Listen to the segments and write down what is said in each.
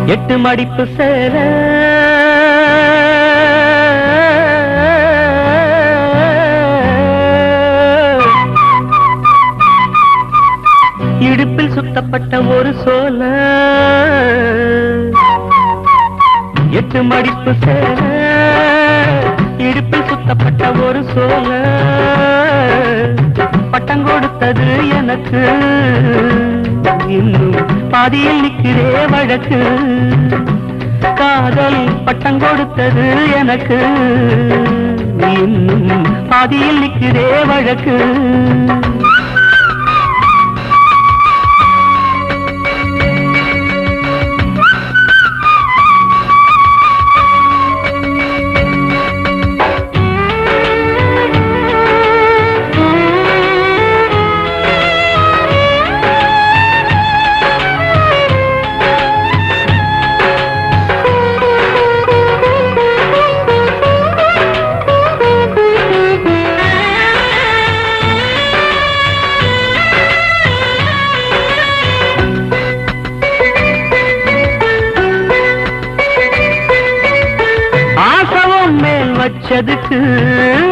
எட்டு மடிப்பு சேர இடுப்பில் சுத்தப்பட்ட ஒரு சோல எட்டு மடிப்பு சேர இடுப்பில் சுத்தப்பட்ட ஒரு சோல பட்டம் கொடுத்தது எனக்கு இன்னும் பாதியில் நிற்கிறே வழக்கு காதல் பட்டம் கொடுத்தது எனக்கு இன்னும் பாதியில் நிற்கிறே வழக்கு வச்சதுக்கு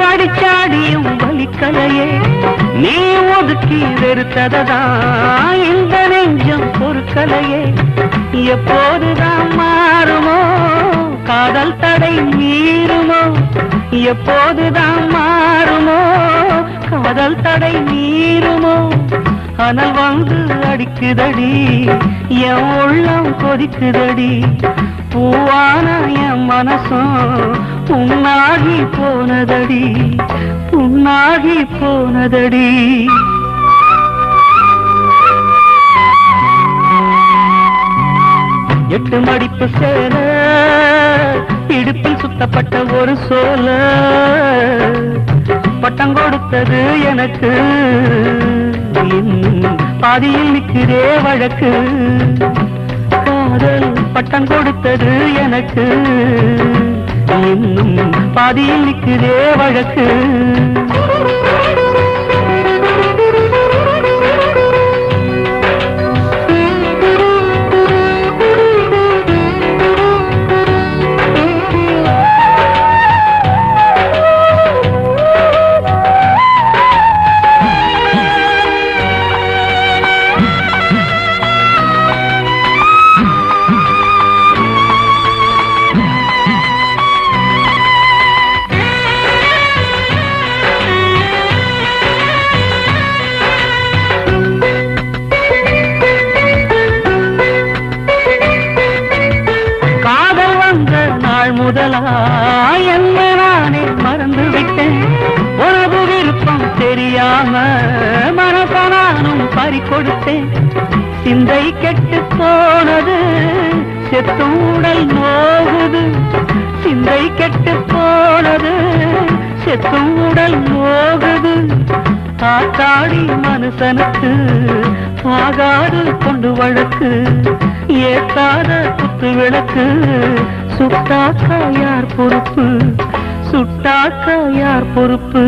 அடிச்சாடியும் வலிக்கலையே நீ ஒதுக்கி வெறுத்ததா இந்த நெஞ்சம் பொறுக்கலையே எப்போதுதான் மாறுமோ காதல் தடை மீறுமோ எப்போதுதான் மாறுமோ காதல் தடை மீறுமோ அனல் வந்து அடிக்குதடி என் உள்ளம் கொதிக்குதடி பூவான என் மனசும் புண்ணாகி போனதடி புண்ணாகி போனதடி எட்டு மடிப்பு சேர இடுப்பில் சுத்தப்பட்ட ஒரு சோல பட்டம் கொடுத்தது எனக்கு இன்னும் பாதியில் நிற்கிறே வழக்கு காதல் பட்டம் கொடுத்தது எனக்கு இன்னும் பாதியில் நிற்கிறே வழக்கு முதலா என்ன நானே மறந்து விட்டேன் உனது விருப்பம் தெரியாம மனசனானும் பறி கொடுத்தேன் சிந்தை கெட்டு போனது செத்தும் உடல் நோகுது சிந்தை கெட்டு போனது செத்தும் உடல் நோகுது ஆத்தாடி மனுஷனுக்கு ஆகாது கொண்டு வழக்கு ஏத்தாத குத்து விளக்கு சுட்டாக்கா யார் பொறுப்பு சுட்டாக்கா யார் பொறுப்பு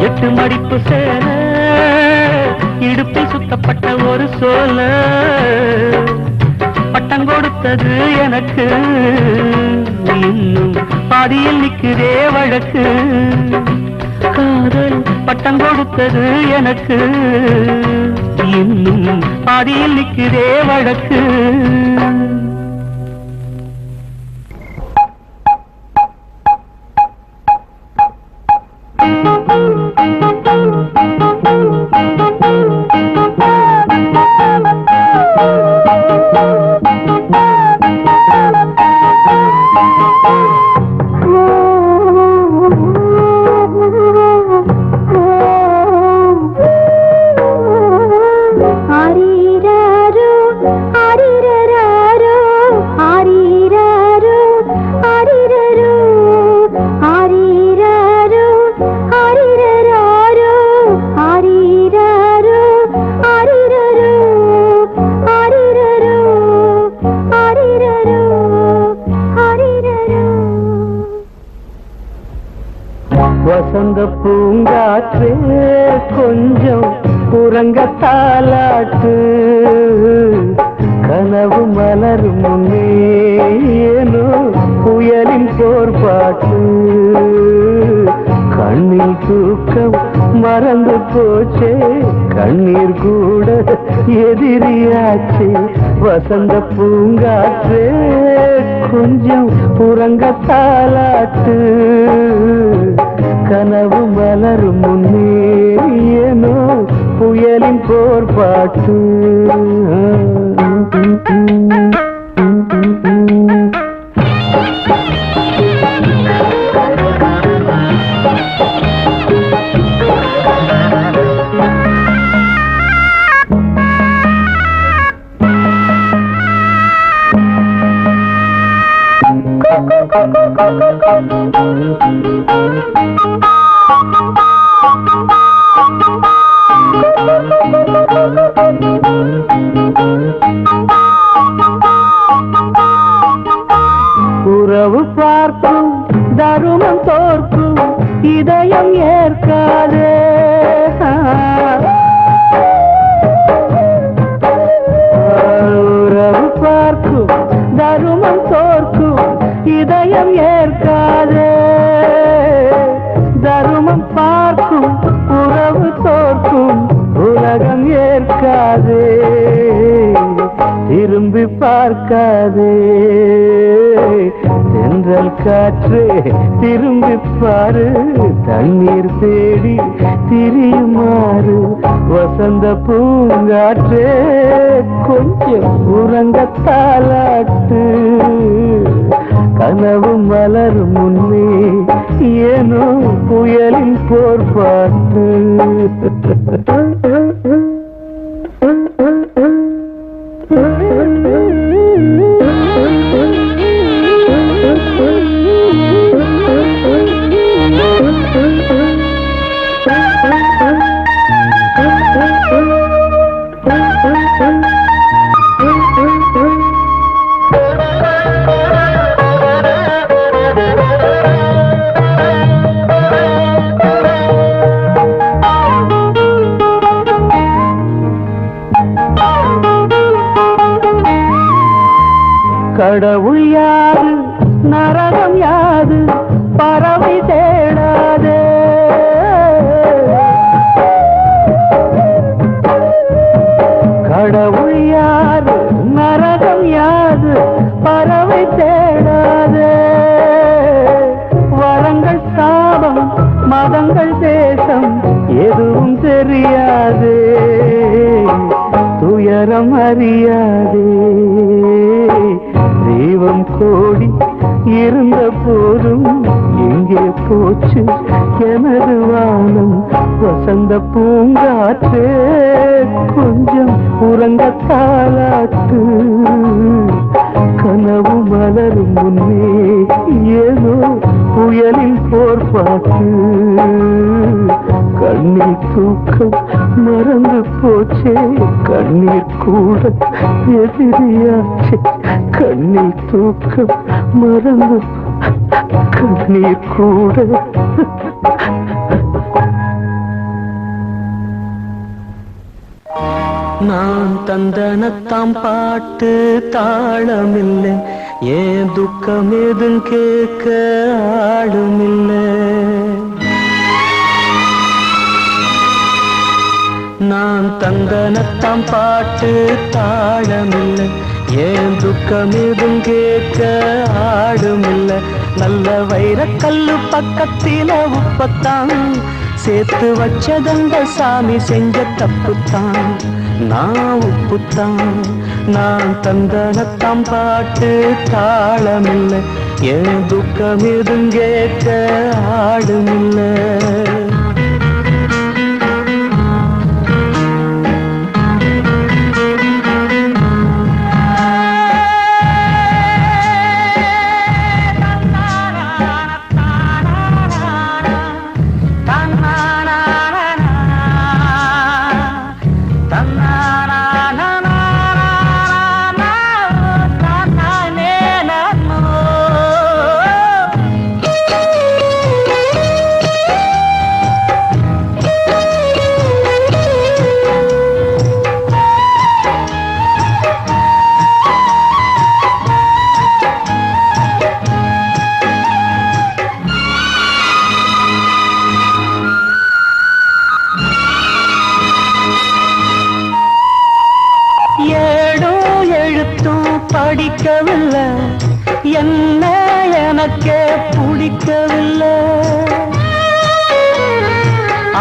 எட்டு மடிப்பு சேர இடுப்பில் சுத்தப்பட்ட ஒரு சோல பட்டம் கொடுத்தது எனக்கு இன்னும் பாதியில் நிற்கிறே வழக்கு காதல் பட்டம் கொடுத்தது எனக்கு இன்னும் பாதியில் நிற்கிறே வழக்கு வசந்த பூங்காற்றே கொஞ்சம் புற உறங்கத்தாலாட்டு கனவு மலரும் முன்னே ஏனோ புயலின் போர்பாட்டு கண்ணில் தூக்கம் மறந்து போச்சே கண்ணீர் கூட எதிரியாச்சே வசந்த பூங்காற்றே கொஞ்சம் உறங்கத்தாலாட்டு கனவு மலரும் முன்னே ஏனோ புயலின் போர்பாட்டு உறவு பார்க்கும் தருமம் தோற்கும் இதயம் ஏற்காதே உறவு பார்க்கும் தருமம் தோற்கும் இதயம் ஏற்காதே தருமம் பார்க்கும் உறவு தோற்கும் உலகம் ஏற்காதே திரும்பி பார்க்காதே தென்றல் காற்றே திரும்பி பாரு தண்ணீர் தேடி திரியுமாறு வசந்த பூங்காற்றே கொஞ்சம் உறங்கத்தாலாட்டு கனவு மலரும் முன்னே ஏனோ புயலின் போர்பாட்டு கடவுள் யாது நரகம் யாது பறவை தேடாதே கடவுள் யாது நரகம் யாது பறவை தேடாதே வரங்கள் சாபம் மதங்கள் தேசம் எதுவும் தெரியாதே துயரம் அறியாதே தெய்வம் கோடி இருந்த போதும் எங்கே போச்சு எனது வானம் வசந்த பூங்காற்றே கொஞ்சம் உறங்கத்தாலாட்டு கனவு மலரும் முன்னே ஏதோ புயலின் போர்பாட்டு கண்ணீர் தூக்கம் மறந்து போச்சே கண்ணீர் கூட எதிரியாச்சே கண்ணீர் தூக்கம் மறந்து கண்ணீர் கூட நான் தந்தனத்தாம் பாட்டு தாளமில்லை ஏன் துக்கம் எதும் கேட்க ஆளுமில்லை நான் தந்தனத்தாம் பாட்டு தாளமில்லை ஏன் துக்கம் எதும் கேட்க ஆளுமில்லை நல்ல வைரக்கல்லு பக்கத்தில உப்பத்தான் சேர்த்து வச்சதந்த சாமி செஞ்ச தப்புத்தான் நான் உப்புத்தான் நான் தந்தனத்தாம் பாட்டு தாளமில்லை ஏன் துக்கம் எதும் கேட்க ஆளுமில்லை படிக்கவில்லை, என்ன எனக்கே பிடிக்கவில்லை.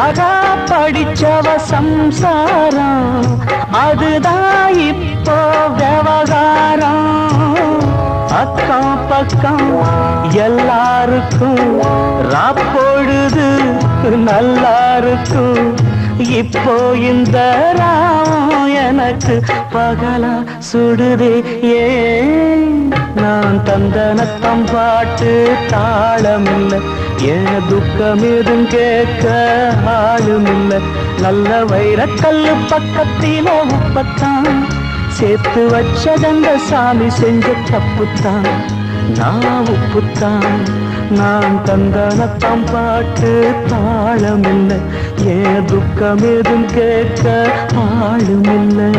அகா படிச்சவ சம்சாரம், அதுதான் இப்போ விவகாரம். அக்கம் பக்கம் எல்லாருக்கும் ராப்பொழுது நல்லா இருக்கும். இப்போ இந்த ராம் எனக்கு பகலா சுடுதே. ஏன் நான் தந்தனத்தம் பாட்டு தாளமில்லை, ஏன் துக்கம் எதுவும் கேட்க ஆளுமில்லை. நல்ல வைரக்கல்லு பக்கத்தில உப்பத்தான் சேர்த்து வச்சதந்த சாமி செஞ்ச தப்புத்தான். நான் உப்புத்தான், நான் தந்தனத்தம் பாட்டு தாளமில்லை, ஏன் துக்கம் எதுவும் கேட்க ஆளுமில்லை.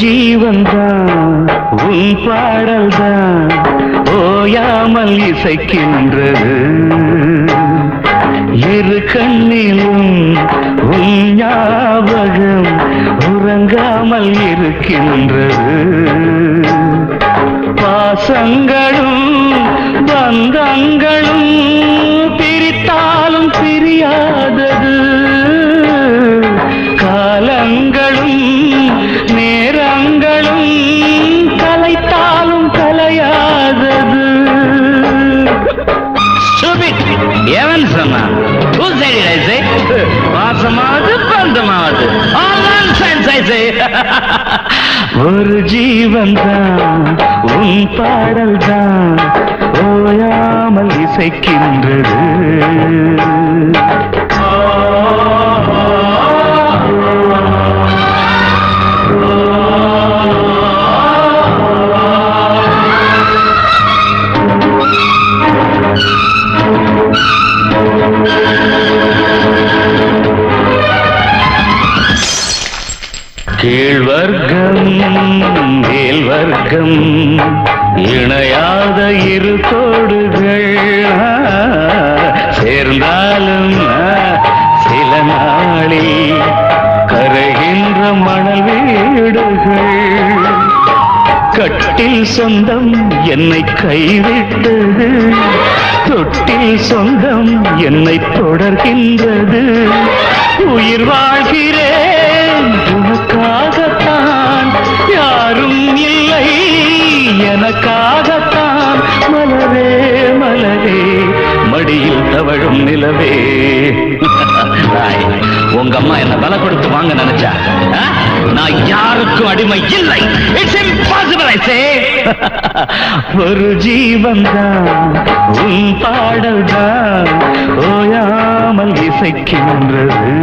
ஜீவன்தான் உன் பாடல்தான் ஓயாமல் இசைக்கின்றது. இரு கண்ணிலும் உன் ஞாபகம் உறங்காமல் இருக்கின்றது. பாசங்களும் பந்தங்களும் பிரித்தாலும் பிரியாதது. காலங்களும் நேரங்களும் கலைத்தாலும் கலையாதது. எவன் சொன்னான்? வாசமாவது பந்தமாவது ஒரு ஜீவன் தான் உன் பாடல் தான் ஓயாமல் இசைக்கின்றது. கீழ்வர்க்கம் மேல்வர்க்கம் இணையாத இரு கோடுகள் சேர்ந்தாலும் சில நாளில் கரைகின்ற மணல் வீடுகள். கட்டில் சொந்தம் என்னை கைவிட்டது, தொட்டில் சொந்தம் என்னை தொடர்கின்றது. உயிர் வாழ்கிறேன் உனக்காகத்தான், யாரும் இல்லை எனக்காகத்தான். மலரே மலரே மடியில் தவழும் நிலவே. உங்க அம்மா என்ன பல கொடுத்து வாங்க நினைச்சா, நான் யாருக்கும் அடிமை இல்லை. இட்ஸ் இம்பாசிபிள் ஐ சே. ஒரு ஜீவன் தான் உன் பாடல் தான் ஓயாமல் இசைக்கின்றது.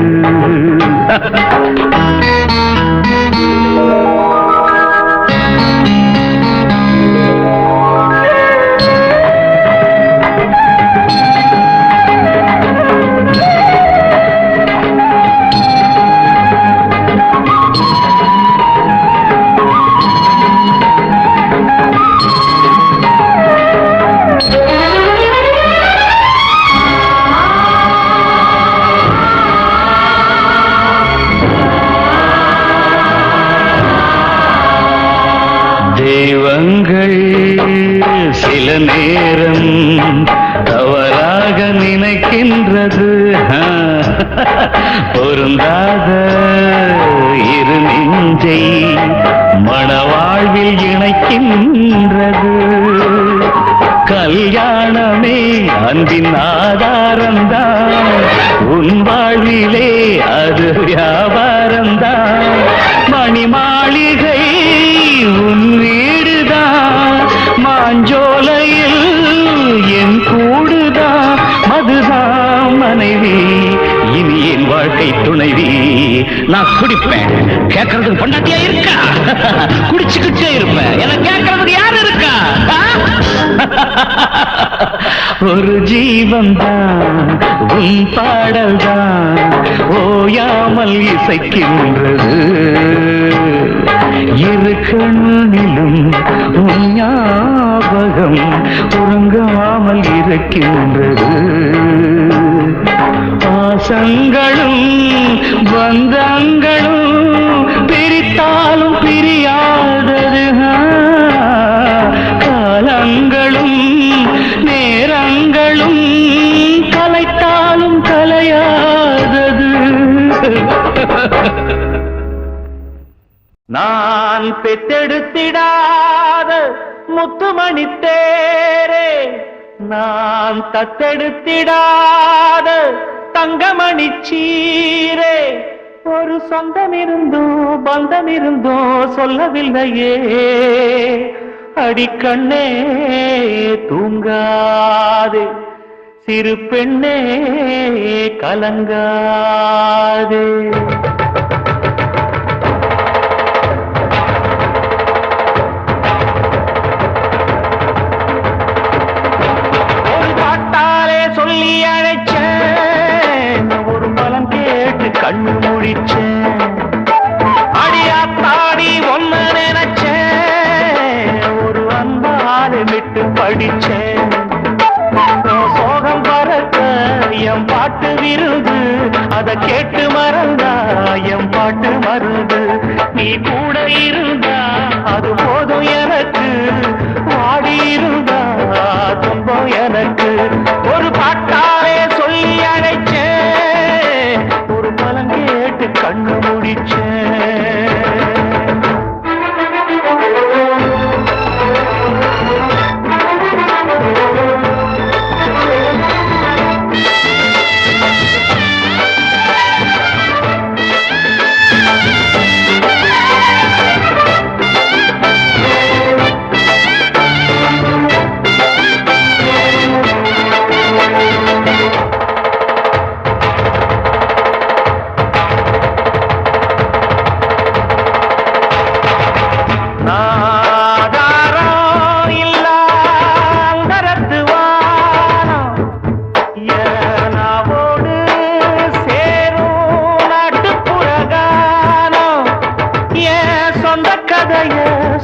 தெய்வங்கள் சில நேரம் தவறாக நினைக்கின்றது. பொருந்தாத இரு நெஞ்சை மணவாழ்வில் இணைக்கின்றது. கல்யாணமே அன்பின் ஆதாரம்தான், உன் வாழ்விலே அது வியாபாரம்தான். மணி மாளிகை உன் வீடுதான், மாஞ்சோலையில் என் கூடுதான். மதுதான் மனைவி, இனி என் வாழ்க்கை துணைவி. நான் குடிப்பேன், கேட்கறதுக்கு பொண்டாட்டியா இருக்கா? குடிச்சுக்கிட்டே இருப்பேன், எனக்கு கேட்கறதுக்கு யாரு இருக்கா? ஒரு ஜீவன்தான் உன் பாடல்தான் ஓயாமல் இசைக்கின்றது இரு கண்ணிலும் உன் ஞாபகம் உறங்காமல் இருக்கின்றது பாசங்களும் பந்தங்களும் பிரித்தாலும் பிரியாதது காலங்களும் நேரங்களும் கலைத்தாலும் கலையாதது நான் பெத்தெடுத்திடாத முத்துமணி தேரே நான் தத்தெடுத்திடாத தங்கமணி சீரே ஒரு சொந்தம் இருந்தோ பந்தம் இருந்தோ சொல்லவில்லையே அடிக்கண்ணே தூங்காதே சிறு பெண்ணே கலங்காதே சொல்லி அழைச்சேன் ஒரு பலம் கேட்டு கண்ணு முழிச்சேன் அடியாத்தாடி ஒன்ன நினைச்சேன் ஒரு அன்பாலே விட்டு படிச்சேன் சோகம் பறக்க என் பாட்டு விருது அதை கேட்டு மறந்தா என் பாட்டு மருது நீ கூட இருந்தா அது போதும் எனக்கு வாடி இருந்தா துன்பம் எனக்கு ஒரு பாட்டாலே சொல்லி அழைச்சேன் ஒரு பலம் கேட்டு கண்ணு முடிச்சேன்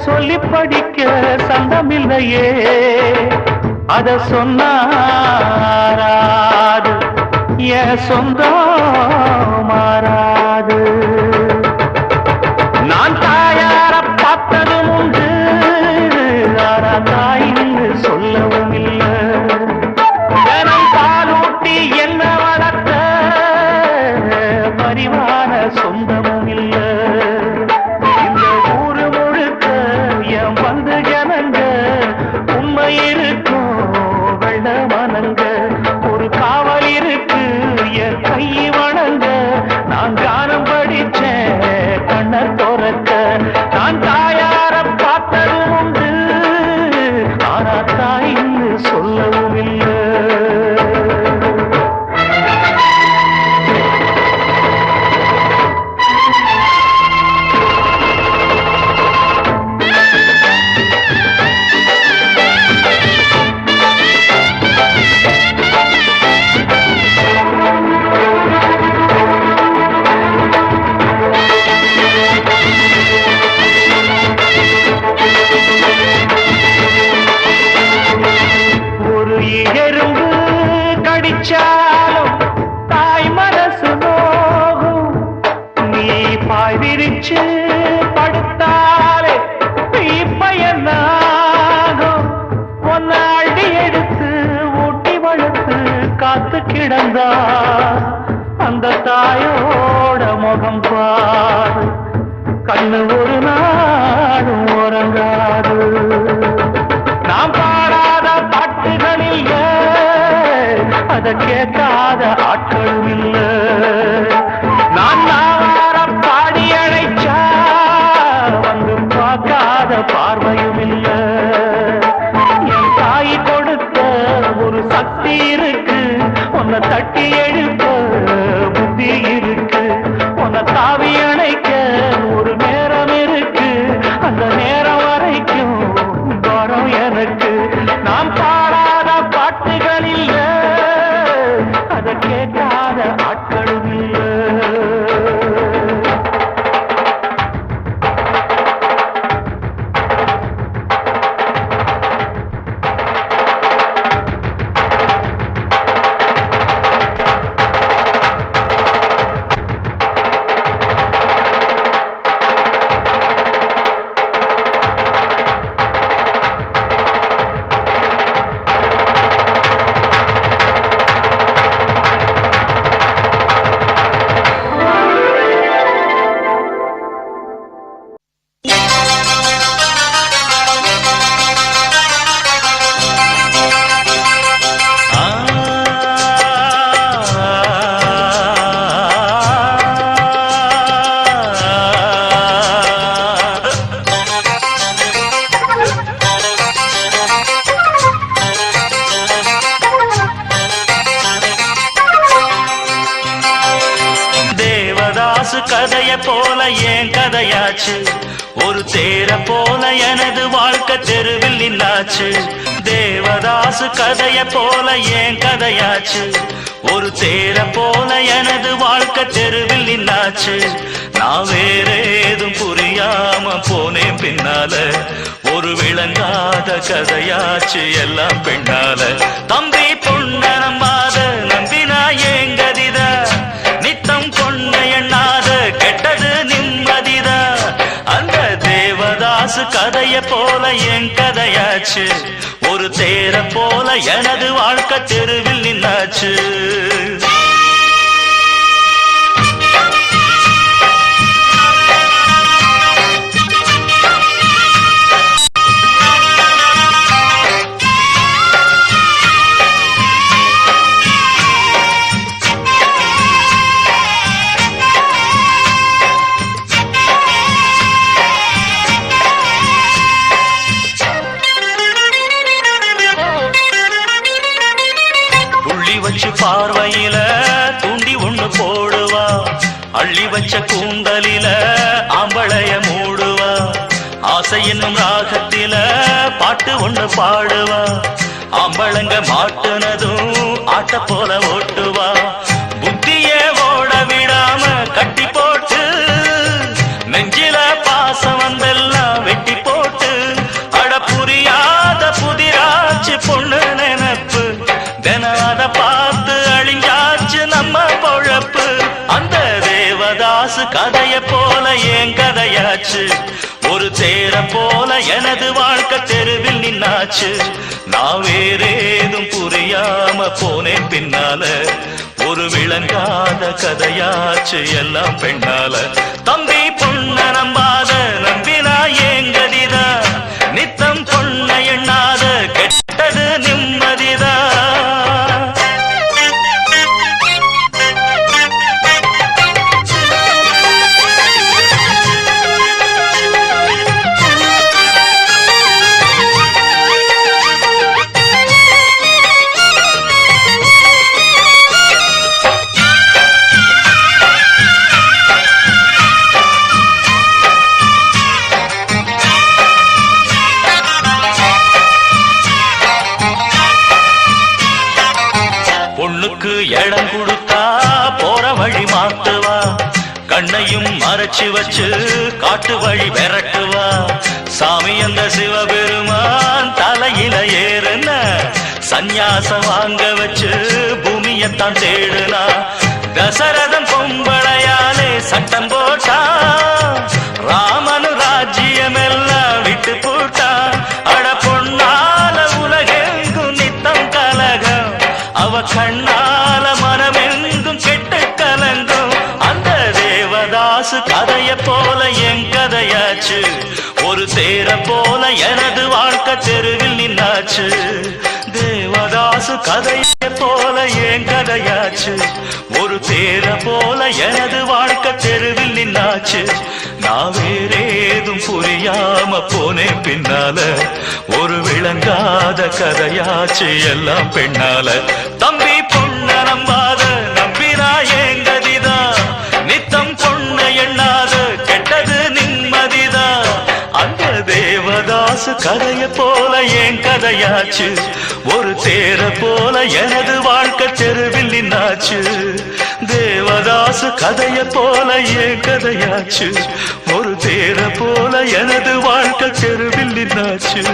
சொல்லி படிக்க சந்தமில்லையே அத சொன்னாராது என் சொந்தம் மாறாது நான் தாயார பார்த்ததும் உண்டு ஆனா தாயின்னு சொல்லவும் இல்லை தினம் பாலூட்டி என்ன வளர்த்த பரிவான சொந்தமும் இல்லை இருக்கும் வெள்ள மனங்க ஒரு காவல் இருக்கு என் கை வணங்க நான் கானம் படிச்சேன் கண்ண தோறக்க நான் தாயார பார்த்ததும் உண்டு ஆனா தாயின்னு சொல்லவும் இல்லை எறும்பு கடிச்சாலும் தாய் மனசு நோகும் நீ பாய் விரிச்சு படுத்தாலே பயனாகும் ஒன்ன அடி எடுத்து ஊட்டி வளர்த்து காத்து கிடந்தா அந்த தாயோட முகம் பாரு கண்ணு ஒரு நாளும் உறங்காது நாம் பாடாத பாட்டுகளில் அத கேட்காத ஆட்களும் இல்ல நான் நாவார பாடி அழைச்சா வந்து பார்க்காத பார்வையும் இல்ல என் தாய் கொடுத்த ஒரு சக்தி இருக்கு உன்னை தட்டி எழுப்ப புத்தி இருக்கு உன்னை தாவி அணைக்க ஒரு நேரம் இருக்கு அந்த நேரம் வரைக்கும் வரம் எனக்கு நாம் பாடாத பாட்டுகளில் போல என் கதையாச்சு ஒரு தேர போல எனது வாழ்க்கை தெருவில் நின்னாச்சு தேவதாசு கதைய போல என் கதையாச்சு ஒரு தேர போல எனது வாழ்க்கை தெருவில் நின்னாச்சு நான் வேற ஏதும் புரியாம போனேன் பின்னால ஒரு விளங்காத கதையாச்சு எல்லாம் பெண்ணால தம்பி பொண்ண நம்பாத நம்பினா ஏங்கதித நித்தம் பொண்ண எண்ணாத கெட்டது நிம்மதித அந்த தேவதாசு கதைய போல என் கதையாச்சு ஒரு தேர போல எனது வாழ்க்கை தெருவில் நின்னாச்சு பார்வையில தூண்டி ஒண்ணு போடுவா அள்ளி வச்ச கூந்தலில ஆம்பளைய மூடுவா ஆசை என்னும் ராகத்தில பாட்டு ஒண்ணு பாடுவா ஆம்பளங்க மாட்டுனதும் ஆட்ட போல ஓட்டுவா புத்தியே ஓட விடாம கட்டி போட்டு நெஞ்சில பாசம் வந்தெல்லாம் வெட்டி போட்டு அட புரியாத புதிராச்சு பொண்ணு நினைப்பு தினாத பார்த்து அழிஞ்சாச்சு நம்ம பொழப்பு அந்த தேவதாசு கதைய போல என் கதையாச்சு ஒரு தேர போல எனது வாழ்க்கை தெருவில் நின்னாச்சு நான் வேறேதும் புரியாம போனேன் பின்னால ஒரு விளங்காத கதையாச்சு எல்லாம் பெண்ணால தம்பி பொண்ண நம்பாத நம்பினா ஏங்கதிதா நித்தம் பொண்ண எண்ணாத கெட்டது நிம்மதிதா இடம் கொடுத்தா போற வழி மாத்துவா கண்ணையும் மறைச்சு வச்சு காட்டு வழி விரட்டுவா சாமி அந்த சிவபெருமான் தலையில ஏறுன சந்நியாசம் வாங்க வச்சு பூமியத்தான் தேடுனா தசரதன் பொம்பளையாலே சட்டம் போட்டா ராமனு ராஜ்யம் எல்லாம் விட்டு போட்டா அட பொன்னால உலகெங்கும் நித்தம் கலகம் அவ கண்ணால மனமெங்கும் கெட்டு கலங்கும் அந்த தேவதாசு கதைய போல என் கதையாச்சு ஒரு தேர போல எனது வாழ்க்கை தெருவில் நின்னாச்சு தேவதாசு கதைய போல என் கதையாச்சு ஒரு தேர போல எனது வாழ்க்கை தெருவில் நின்னாச்சு நான் வேறேதும் புரியாம போனேன் பின்னால ஒரு விளங்காத கதையாச்சு எல்லாம் பெண்ணால தம்பி பொண்ண நம்பாத நம்பினா ஏங்கதிதா நித்தம் பொண்ண எண்ணாத கெட்டது நிம்மதிதா அந்த தேவதாசு கதைய போல என் கதையாச்சு ஒரு தேர போல எனது வாழ்க்கை தெருவில் நின்னாச்சு தேவதாசு கதைய போல என் கதையாச்சு ஒரு தேர போல எனது வாழ்க்கை தெருவில் நின்னாச்சு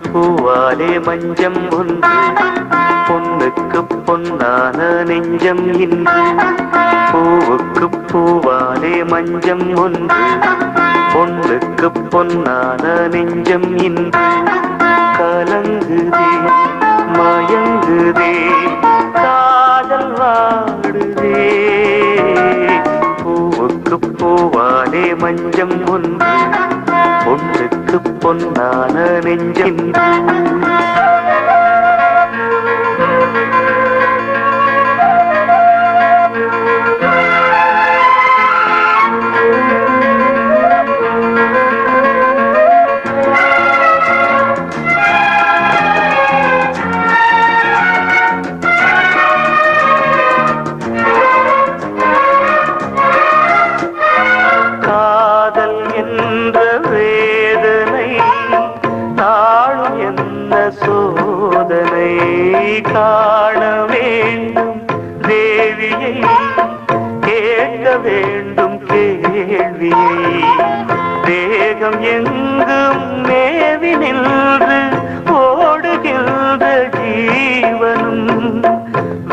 பூவாலே மஞ்சம் ஒன்று பொண்ணுக்கு பொன்னான நெஞ்சம் இன்று பூவுக்கு பூவாலே மஞ்சம் ஒன்று பொண்ணுக்கு பொன்னான நெஞ்சம் இன்று கலங்குதே மயங்குதே காதல் வாடுதே பூவுக்கு பூவாலே மஞ்சம் ஒன்று பொண்ணுக்கு பொன்னான நெஞ்சம் ஒளியை தேகம் எங்கும் மேவி நின்று ஓடுகின்ற ஜீவனும்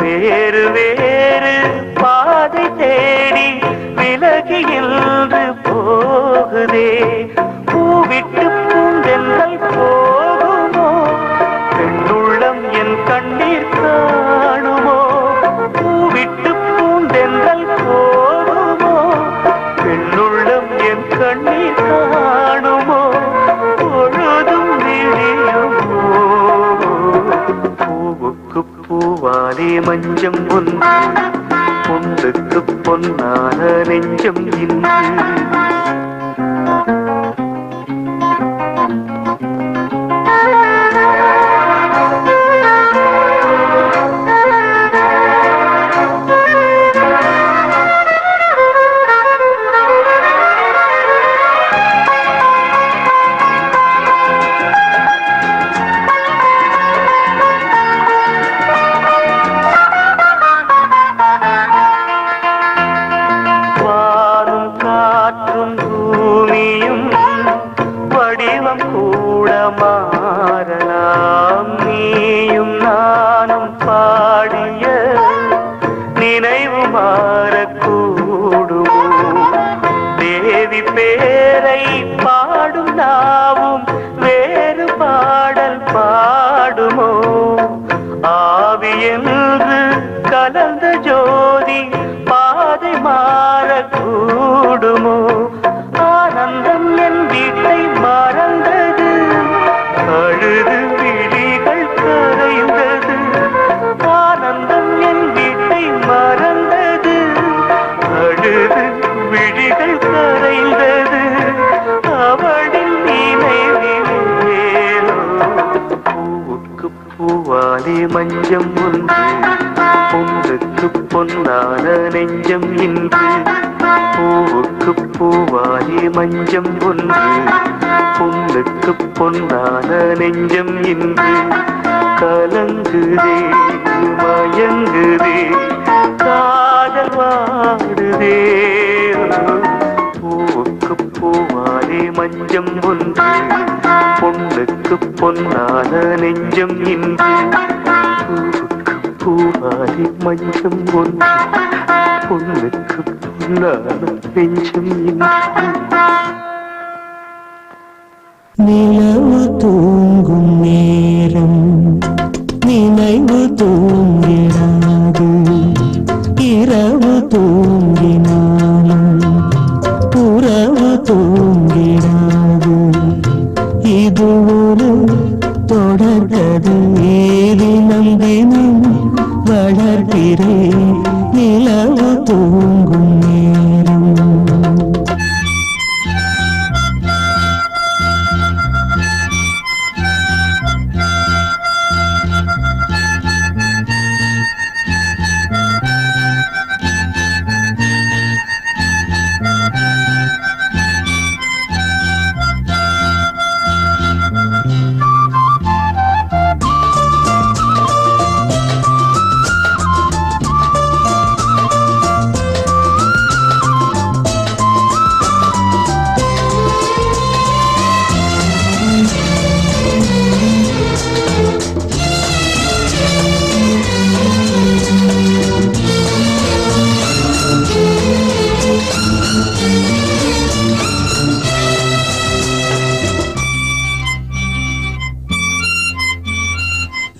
வேறு வேறு பாதை தேடி விலகின்று போகுதே. பூவிட்டு பூந்தென்றல் போகுமோ, பெண்ணுள்ளம் என் கண்ணீர் காணுமோ. பூவிட்டு பூந்தென்றல் போகுமோ, பெண்ணுள்ளம் என் கண்ணீர் காணுமோ. பொழுதும் விழியுமோ, பூவுக்கு பூவாலே மஞ்சம் ஒன்று, பொண்ணுக்கு பொன்னான நெஞ்சம் இன்று. மாறலாம் நீயும் நானும் பாடிய நினைவு மாறக்கூடுமோ. தேவி பேரை பாடும் நாவும் வேறு பாடல் பாடுமோ. ஆவி என்று கலந்த ஜோதி பாதை மாறக்கூடுமோ. ஆனந்தம் என் வீட்டை மறந்தது, அழுது விழிகள் கரைந்தது. ஆனந்தம் என் வீட்டை மறந்தது, அழுது விழிகள் கரைந்தது. அவளின் நினைவிலேனோ பூவுக்கு பூவாலே மஞ்சம் ஒன்று, பொண்ணுக்கு பொன்னான நெஞ்சம் இன்று. பூவுக்கு பூவாலே மஞ்சம் ஒன்று, பொண்ணுக்கு பொன்னான நெஞ்சம் இன்று. கலங்குதே மயங்குதே காதல் வாடுதே. பூவுக்கு பூவாலே மஞ்சம் ஒன்று, பொண்ணுக்கு பொன்னான நெஞ்சம் இன்று. பூவுக்கு பூவாலே மஞ்சம் ஒன்று, பொண்ணுக்கு பொன்னான நெஞ்சம் இன்று. நிலவு தூங்கும் நேரம் நினைவு தூங்கிடாது. இரவு தூங்கினாலும் உறவு தூங்கிடாது. இது ஒரு தொடர்கதை, தினம் தினம் வளர்கிறேன் நிலவு தூங்கும் நேரம்.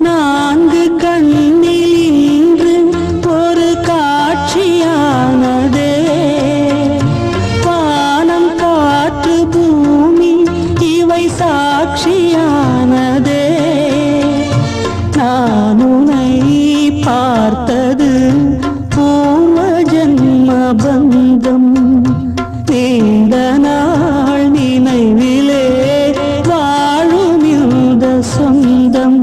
நான்கு கண்ணில் இன்று ஒரு காட்சியானதே. வானம் காற்று பூமி இவை சாட்சியானதே. நான் உன்னை பார்த்தது பூர்வ ஜன்ம பந்தம். நீண்ட நாள் நினைவிலே வாழும் இந்த சொந்தம்.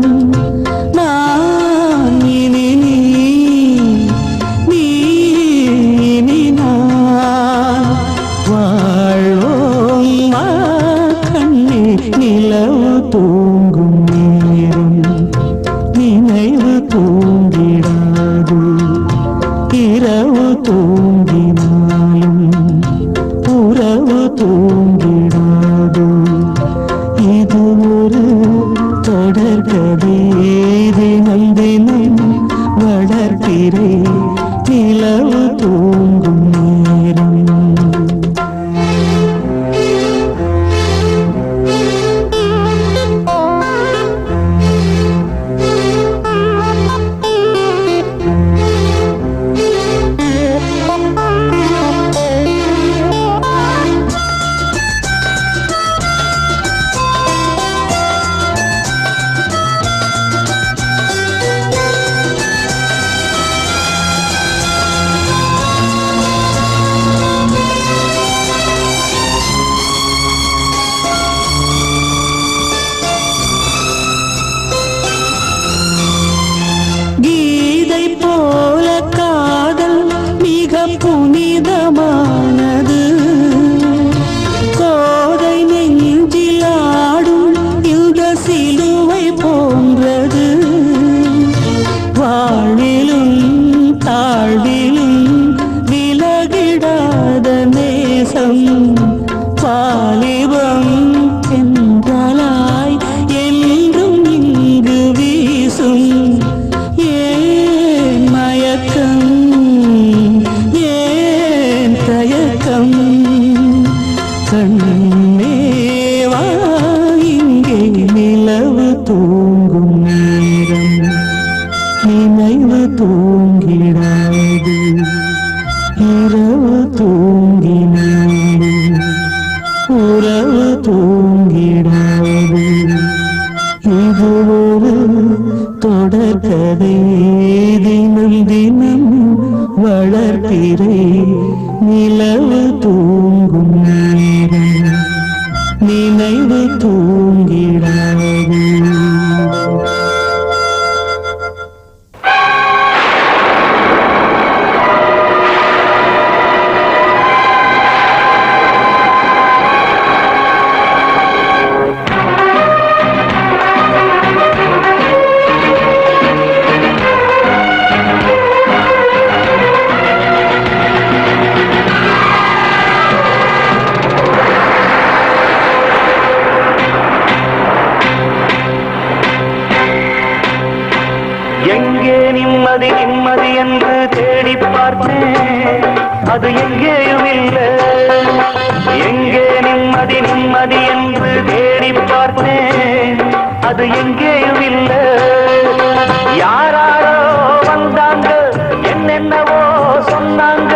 நிலவு தூங்கும் நேரம் நினைவு தூங்கிடாது. இரவு தூங்கினாலும் உறவு தூங்கிடாது. இது ஒரு தொடர்கதை, தினம் தினம் வளர்ப்பிறை நிலவு தூங்கும் நேரம். புனிதமானது கோதை நெஞ்சில் ஆடும் இந்த சிலுவை போன்றது. வாழ்விலும் தாழ்விலும் விலகிடாத நேசம், வாலிபம் என்றாய் என்றும் இங்கு வீசும். ஏன் மயக்கம் கண்ணேவா இங்கே நிலவு தூங்கும் நேரம். நினைவு தூங்கிடாது, இரவு தூங்கினாது, உறவு தூங்கிடாது. இது ஒரு தொடர்கதை, தினம் தினம் வளர்ப்பிறை நிலவு தூங்கும் நேரம். நினைவு தூங்கிடாது. எங்கே நிம்மதி நிம்மதி என்று தேடி பார்த்தேன், அது எங்கேயும் இல்லை. எங்கே நிம்மதி நிம்மதி என்று தேடி பார்த்தேன், அது எங்கேயும் இல்லை. யாராரோ வந்தாங்க, என்னென்னவோ சொன்னாங்க,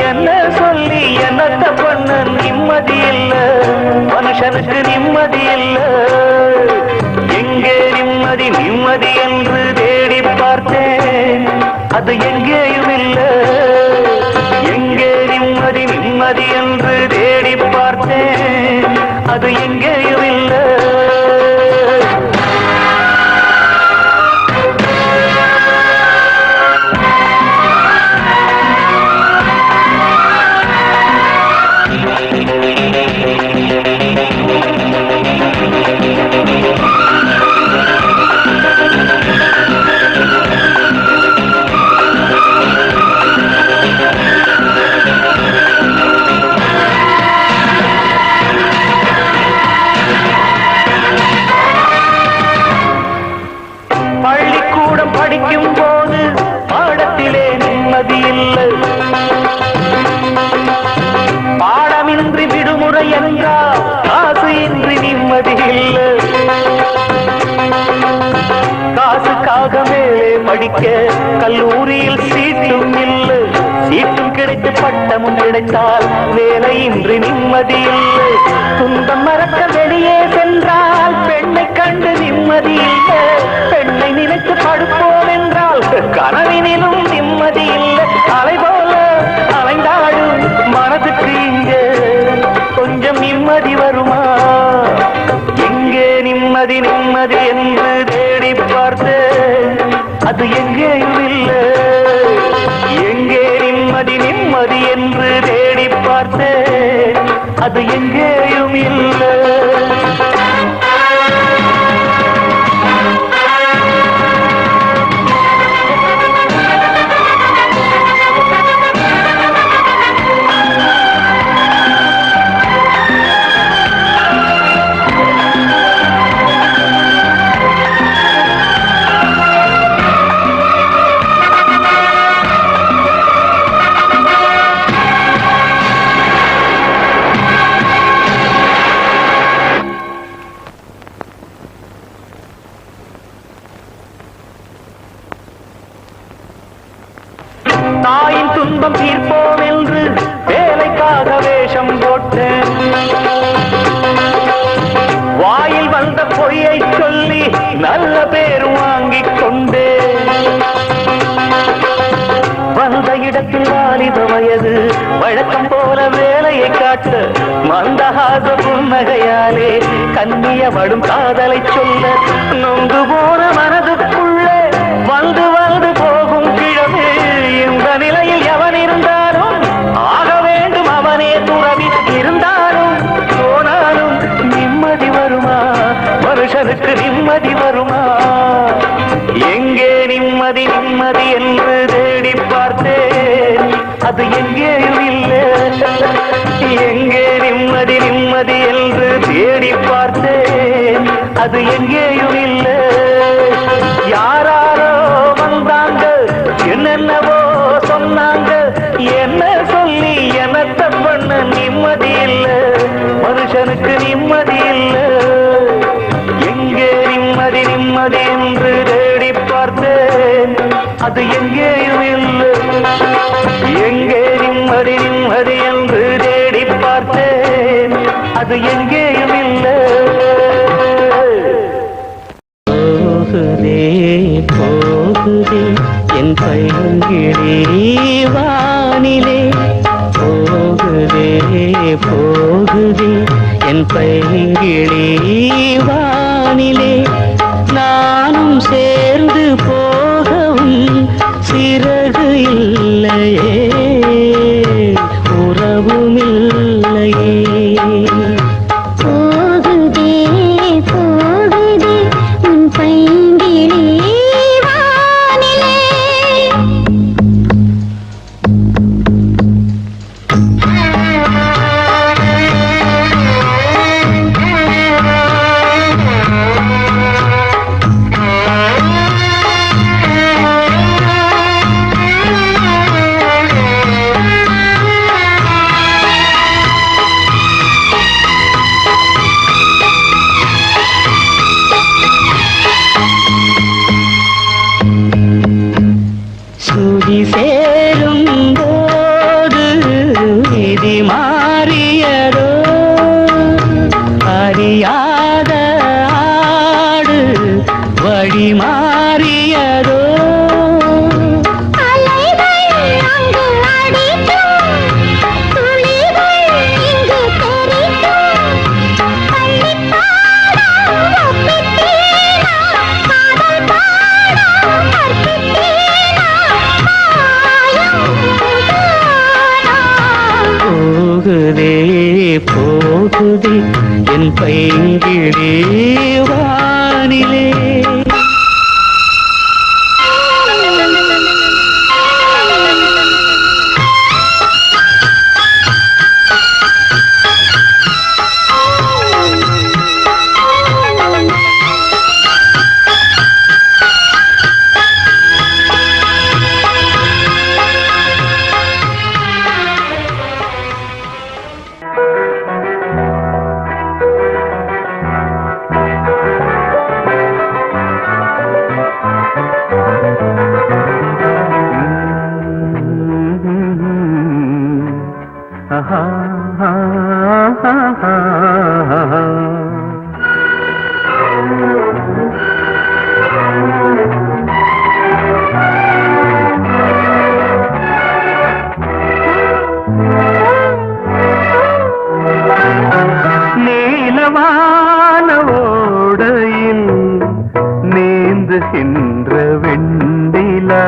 என்ன சொல்லி என்னத்த பண்ண நிம்மதி இல்லை. மனுஷனுக்கு நிம்மதி இல்லை. எங்கே நிம்மதி நிம்மதி என்று தேடி பார்த்தேன், அது எங்கேயும் இல்லை. எங்கே நிம்மதி நிம்மதி என்று தேடி பார்த்தேன், அது எங்கேயும் இல்லை. பள்ளிக்கூடம் படிக்கும் போது பாடத்திலே நிம்மதி இல்லை. பாடமின்றி விடுமுறை என்றால் காசு இன்றி நிம்மதி இல்லை. காசுக்காக மேலே படிக்க கல்லூரியில் சீட்டும் இல்லை. சீட்டும் கிடைத்து பட்டமும் கிடைத்தால் வேலையின்றி நிம்மதி இல்லை. துன்பம் மறக்க வெளியே சென்றால் பெண்ணை கண்டு நிம்மதி இல்லை. பெண்ணை நினைத்து படுப்போம் என்றால் கனவினிலும் நிம்மதி இல்லை. அலை போல அலைந்தாடும் மனதுக்கு இங்கே கொஞ்சம் நிம்மதி வருமா? எங்கே நிம்மதி நிம்மதி என்று தேடி பார்த்தேன், அது எங்கேயும் இல்லை. எங்கே நிம்மதி நிம்மதி என்று தேடி பார்த்தேன், அது எங்கேயும் இல்லை. வழக்கம் போல வேலையை காட்ட மந்தகாச புன்னகையாலே கண்ணியவடும் காதலை சொல்ல நொந்து போன மனதுக்குள்ளே வந்து வந்து போகும் கிழமை இந்த நிலையில் எவன் இருந்தாலும் ஆக வேண்டும் அவனே துறவி இருந்தாலும் போனாலும் நிம்மதி வருமா மனுஷனுக்கு நிம்மதி வருமா எங்கே நிம்மதி நிம்மதி என்று தேடி பார்த்தேன் அது எங்கேயும் இல்லை எங்கே நிம்மதி நிம்மதி என்று தேடி பார்த்தேன் அது எங்கேயும் இல்லை யாராரோ வந்தாங்க என்னென்னவோ சொன்னாங்க என்ன சொல்லி என்னத்த பண்ண நிம்மதி இல்லை மனுஷனுக்கு நிம்மதி இல்லை எங்கே நிம்மதி நிம்மதி என்று தேடி பார்த்தேன் அது எங்கேயும் இல்லை எங்கே நிம்மதி நிம்மதி என்று தேடி பார்த்தேன் அது எங்கேயும் இல்லை போகுதே போகுதே என் பைங்கிழி வானிலே போகுதே போகுதே என் பைங்கிழி வானிலே நானும் சேர்ந்து போகவும் சிறகு இல்லையே உறவும் இல்லையே போகுதே போகுதே உன் பைங்கிழி வானிலே சுதி சேரும் போது விதி மாறியதோ அறியாத ஆடு வழி மாறியதோ அலைகள் அங்கு அடிக்கும் துளிகள் இங்கு தெரிக்கும் பள்ளிப்பாடம் ஒப்பித்தேனா காதல் பாடம் கற்பித்தேனா மாயம் போகுதே போகுதே என் பைங்கிழி வானிலே நீலவான ஓடையில் நீந்துகின்ற வெண்டிலா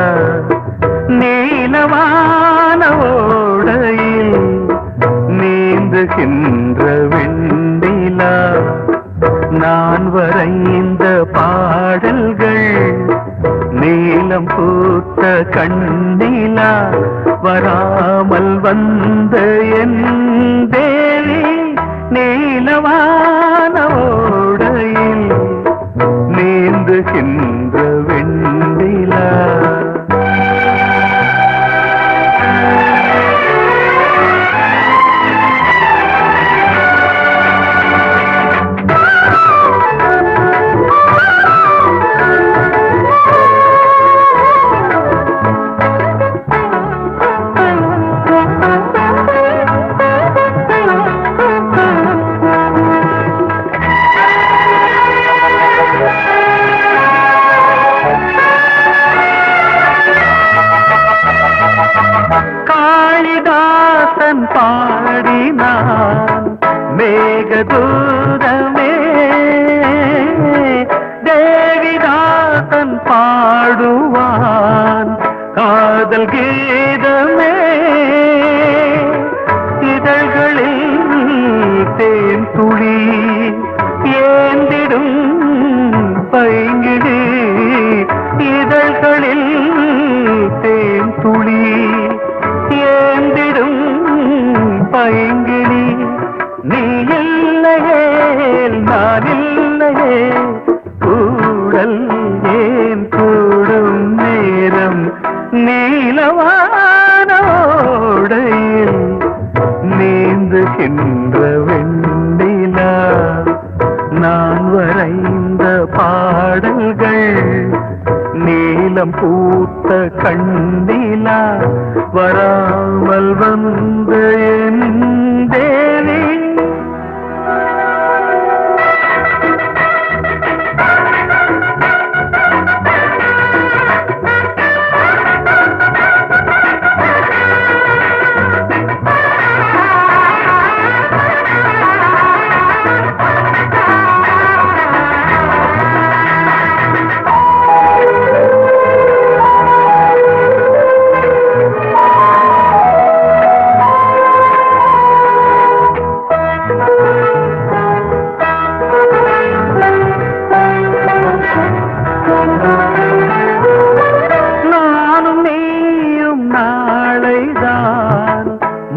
நீலவான ஓடையில் நீந்துகின்ற வெண்டிலா நான் வரைந்த பாடல்கள் நீலம் பூத்த கண்ணிலா வராமல் வந்த என் தேவி நீலவான ஓடையில் நீந்துகின்ற வெண்ணிலா மேகதூதமே தேவிதாசன் பாடுவான் காதல் கீதமே இதழ்களில் தேன் துளி ஏந்திடும் பைங்கிடி இதழ்களில் தேன் துளி ஏந்திடும் பைங்கிடி நீ இல்லையே நான் இல்லையே கூடல் ஏன் கூடும் நேரம் நீலவானோடையில் நீந்துகின்ற வெண்ணிலா நான் வரைந்த பாடல்கள் நீலம் பூத்த கண்ணிலா வராமல் வந்த என் தேவி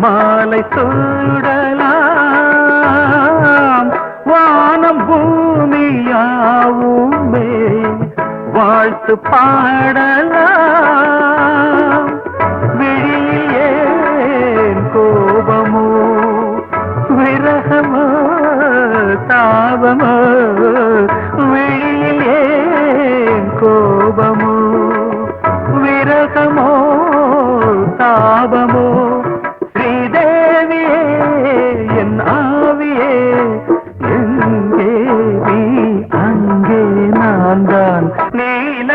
மாலை சூடலாம் வானம் பூமியாவுமே வாழ்த்து பாடலாம் விழியில் ஏன் கோபமோ விரகமோ தாபமோ விழியில் ஏன் கோபமோ விரகமோ தாபமோ ஸ்ரீதேவியே என் ஆவியே எங்கே நீ அங்கே நான் தான் நீல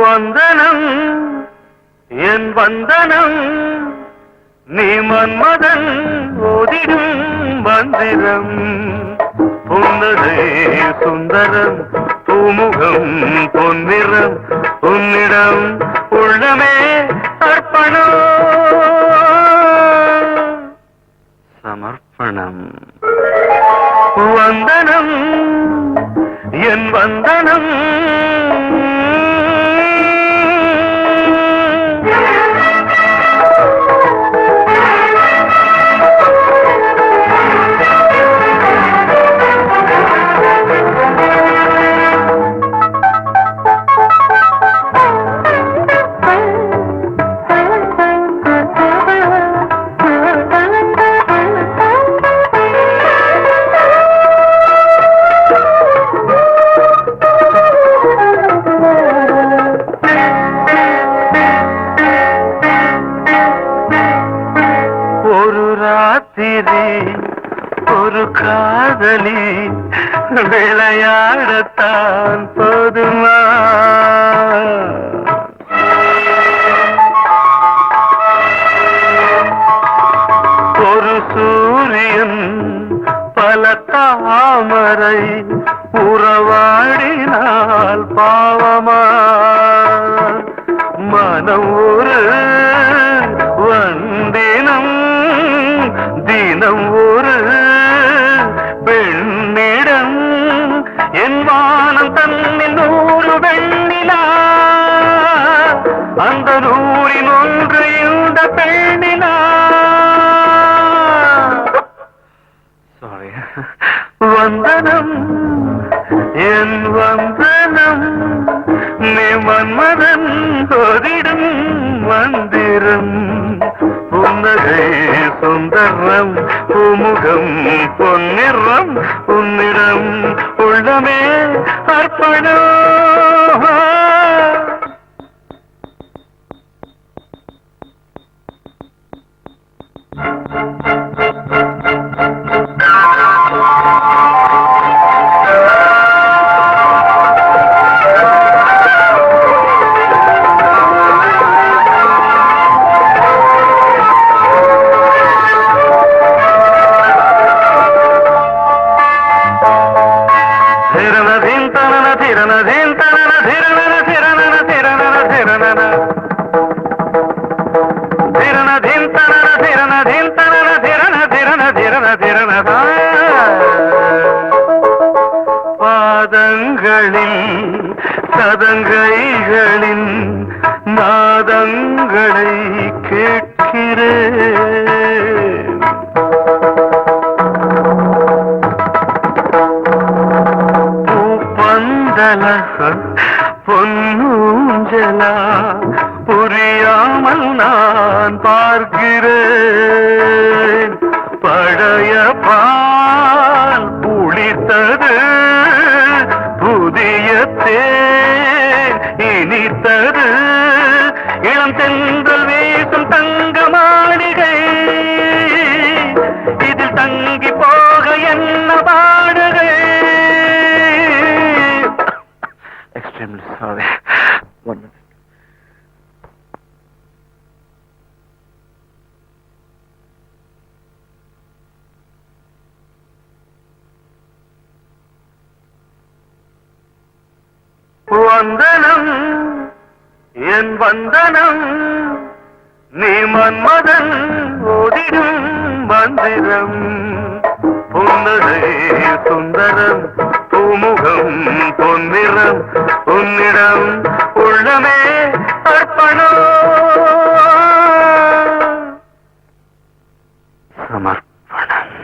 வந்தனம் என் வந்தனம் நீ மன்மதன் ஓதிடும் மந்திரம் புன்னதை சுந்தரம் பூமுகம் பொன்னிறம் உன்னிடம் உள்ளமே அர்ப்பணம் சமர்ப்பணம் வந்தனம் என் வந்தனம் ஒரு காதலி விளையாடத்தான் போதுமா ஒரு சூரியன் பல தாமரை உறவாடினால் பாவமா மனம் ஒரு வந்தினம் தினம் ஒரு பெண்ணிடம் என் வானம் தன்னில் 100 வெண்ணிலா அந்த 100இல் ஒன்று இந்த பெண்ணிலா வந்தனம் என் வந்தனம் நீ மன்மதன் ஓதிடும் மந்திரம் புன்னகை சுந்தரம் பூமுகம் பொன்னிறம் உன்னிடம் உள்ளமே அர்ப்பணம் பாதங்களில் சதங்கைகளின் நாதங்களை கேட்கிறேன் பூப்பந்தல பொன்னூஞ்சலா புரியாமல் நான் பார்க்கிறேன் பழைய பால் புளித்தது புதிய தேன் இனித்தது இளம் தென்றல் வீசும் தங்க மாளிகை இதில் தங்கி போக என்ன பாடுகை எக்ஸ்ட்ரீம்லி சாரி ஒன் மினிட் வந்தனம் என் வந்தனம் நீ மன்மதன் ஓதிடும் மந்திரம் புன்னகை சுந்தரம் பூமுகம் பொன்னிறம் உன்னிடம் உள்ளமே அர்ப்பணம் சமர்ப்பணம்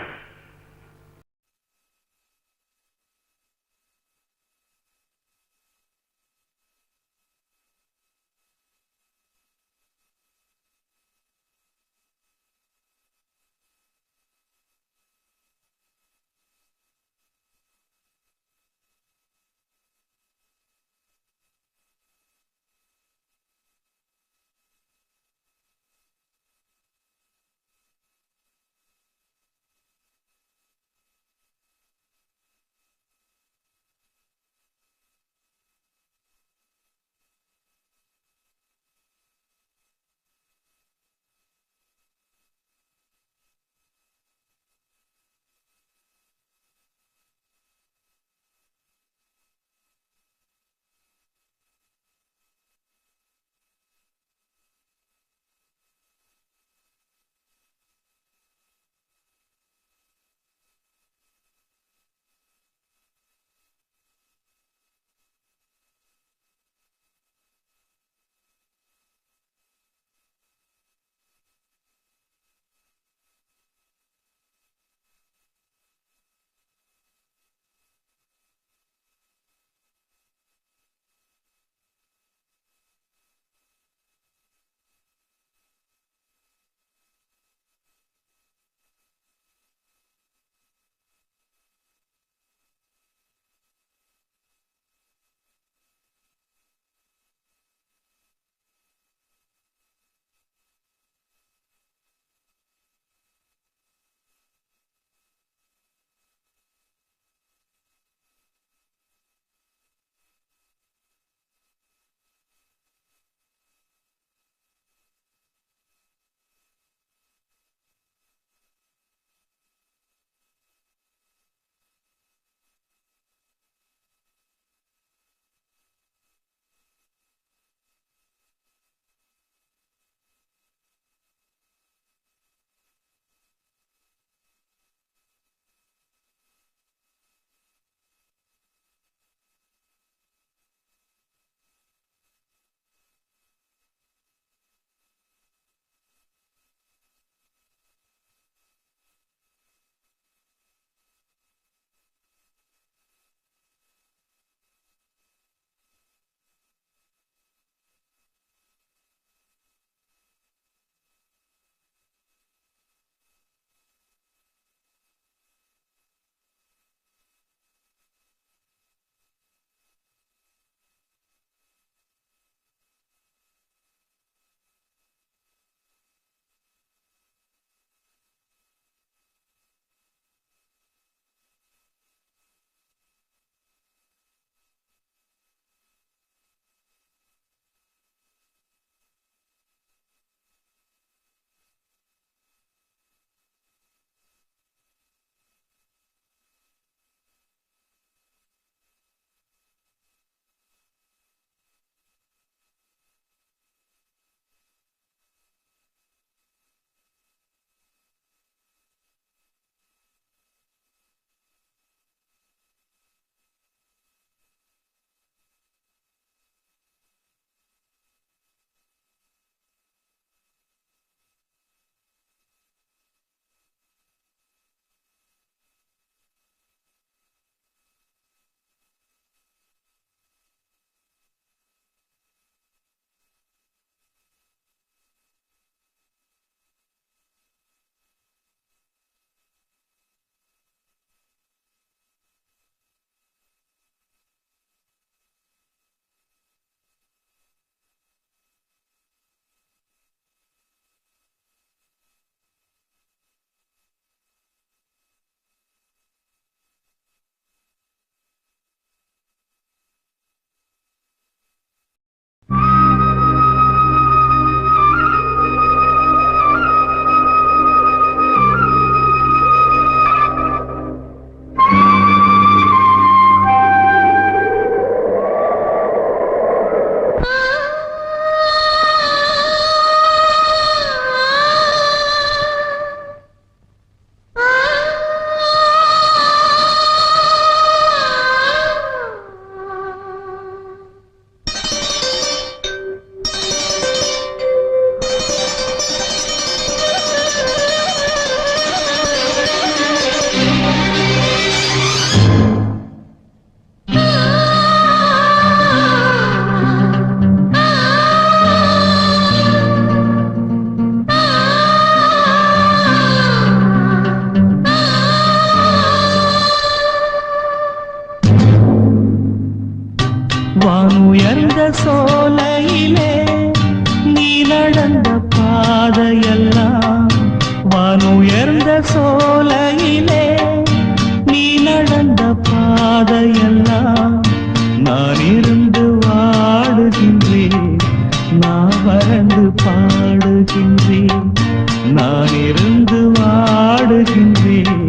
வானுயர்ந்த சோலையிலே நீ நடந்த பாதையெல்லாம், வானுயர்ந்த சோலையிலே நீ நடந்த பாதையெல்லாம் நான் இருந்து வாடுகின்றேன், நான் வறண்டு பாடுகின்றேன். நான் இருந்து வாடுகின்றேன்,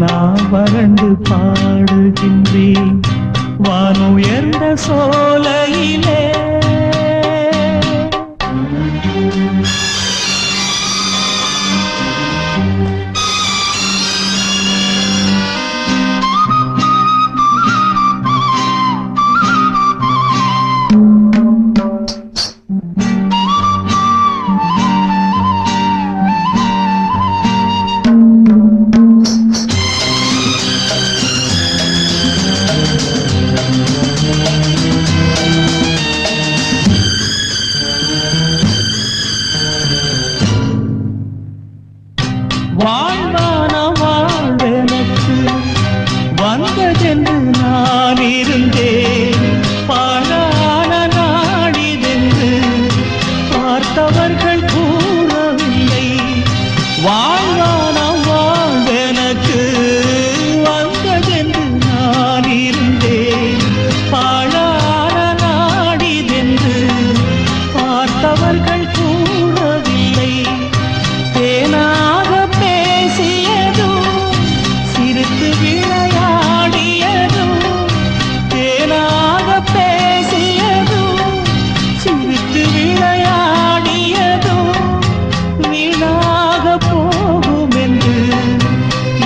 நான் வறண்டு பாடுகின்றேன். வானுயர்ந்த சோலையிலே வாழ்வான வாழ்வெனக்கு வந்ததென்று நான் இருந்தேன், பாழான நாடிதென்று பார்த்தவர்கள் கூறவில்லை. வாழ்வான வாழ்வெனக்கு வந்ததென்று நான் இருந்தேன், பாழான நாடிதென்று பார்த்தவர்கள் கூறவில்லை. தேனாக பேசியதும் சிரித்து விளையாடியதும், தேனாக பேசியதும் சிரித்து விளையாடியதும் வீணாக போகும் என்று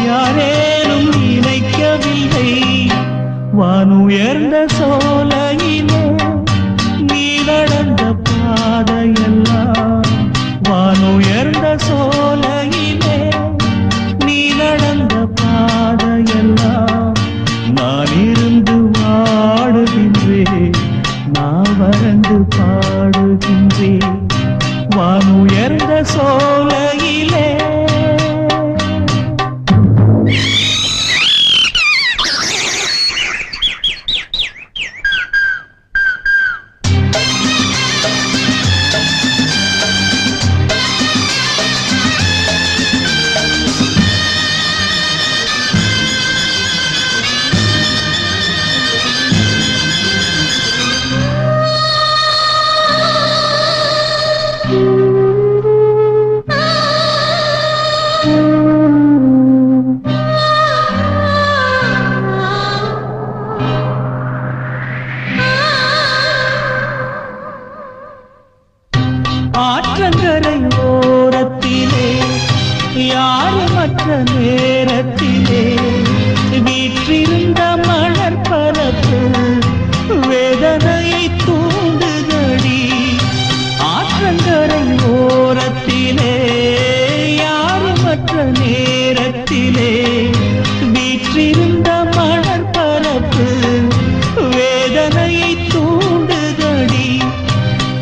யாரேனும் நினைக்கவில்லை. வானுயர்ந்த சோலையிலே நீ நடந்த பாதையெல்லாம், வானுயர்ந்த சோலையிலே நீ நடந்த பாதையெல்லாம் நான் இருந்து வாடுகின்றேன், நான் வறண்டு பாடுகின்றேன். வானுயர்ந்த சோலையிலே ஆற்றங்கரை ஓரத்திலே யாருமற்ற நேரத்திலே வீற்றிருந்த மலர் பரப்பு வேதனையை தூண்டுதடி. ஆற்றங்கரை ஓரத்திலே யாருமற்ற நேரத்திலே வீற்றிருந்த மலர் பரப்பு வேதனையை தூண்டுதடி.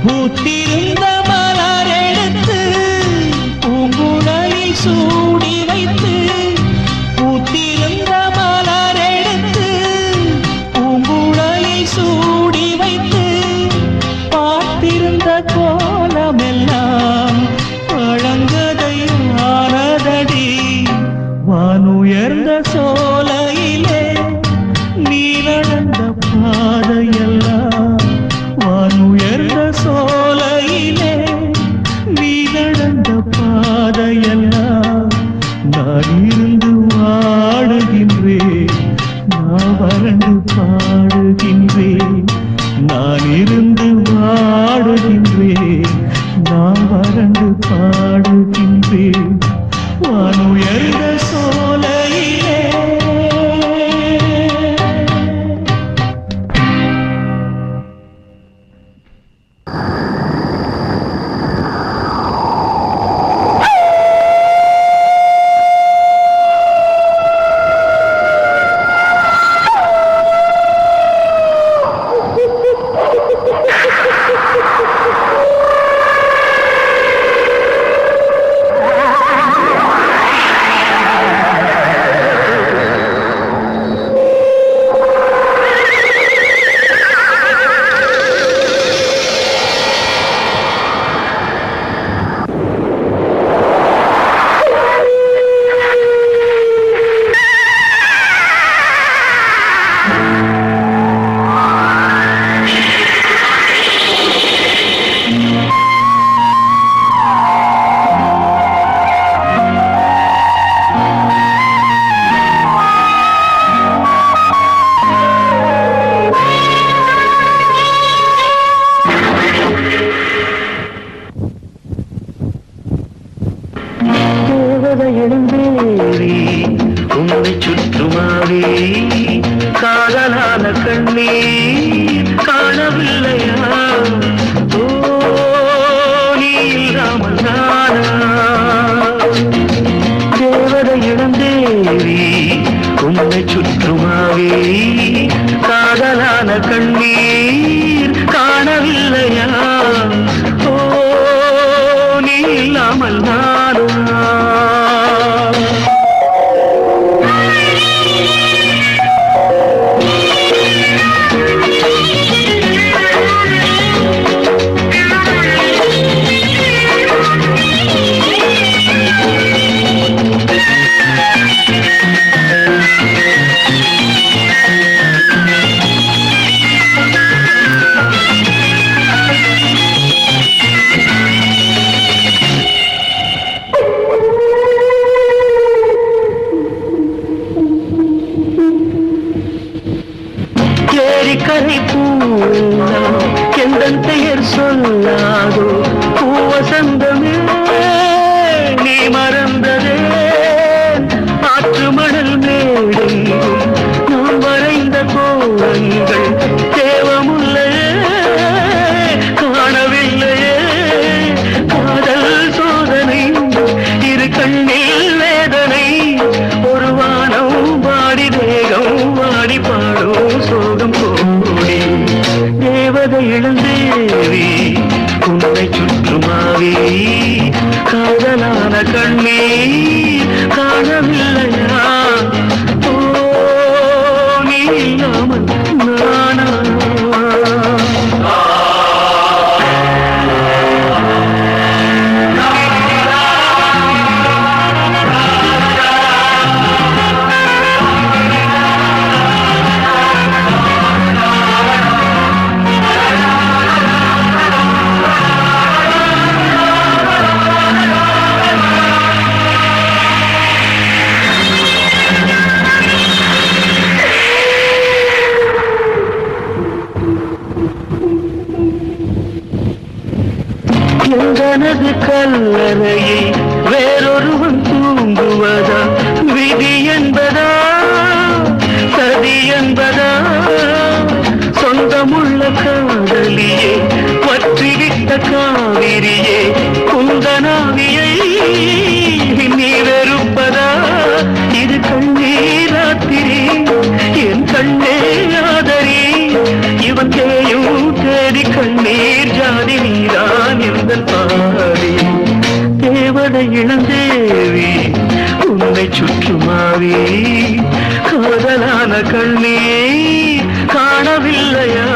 பூத்திருந்த மலர் எடுத்து பூங்குழலில் சூடி வைத்து, பூத்திருந்த மலர் எடுத்து பூங்குழலில் சூடி வைத்து பார்த்திருந்த கோலமெல்லாம் பழங்கதையானதடி. வானுயர்ந்த சோலையிலே நீ நடந்த பாதையெல்லாம், வானுயர்ந்த சோலையிலே நீ நடந்த பாதையெல்லாம் நான் இருந்து வாடுகின்றேன், நான் வறண்டு பாடுகின்றேன். நான் இருந்து வாடுகின்றேன், நான் வறண்டு பாடுகின்றேன். வானுயர்ந்த சோலையிலே கண்ணீர் காணவில்லையா? ஓ நீ இல்லாமல் நானா? தேவதை இளந்தேவி உன்னை சுற்றுமாவே காதலான கண்ணீர் காணவில்லையா? ஓ நீ இல்லாமல் நானா? கரை பூலாம் எந்தன் பெயர் சொல்லாதோ பூவசந்தமே நீ மறந்ததே ஆற்று மணல் மேடெங்கும் நாம் வரைந்த கோலங்கள் தேவமுல்லையே காணவில்லையே காதல் சோதனை இரு கண்ணில் வேதனை ஒரு வானம் வாடி தேகம் வாடி பாடும் சோகம் போடி தேவதை இளந்தேவி உன்னை சுற்றுமாவே காதலான கண்ணீர் காணவில்லையா? ஓ நீ இல்லாமல் நானா? எனது கல்லறையில் வேறொருவன் தூங்குவதா? விதி என்பதா சதி என்பதா? சொந்தமுள்ள காதலியே பற்றிவிட்ட காவிரியே குந்தனாவியை நீ வெறுப்பதா? இது கண்ணீராத்திரி என் கண்ணே ஆதரி இவன் தேயும் தேடி கண்ணீர் ஜாதி நீதான் எந்த பாடி தேவதை இளந்தேவி உன்னை சுற்றுமாவே காதலான கண்ணீர் காணவில்லையா?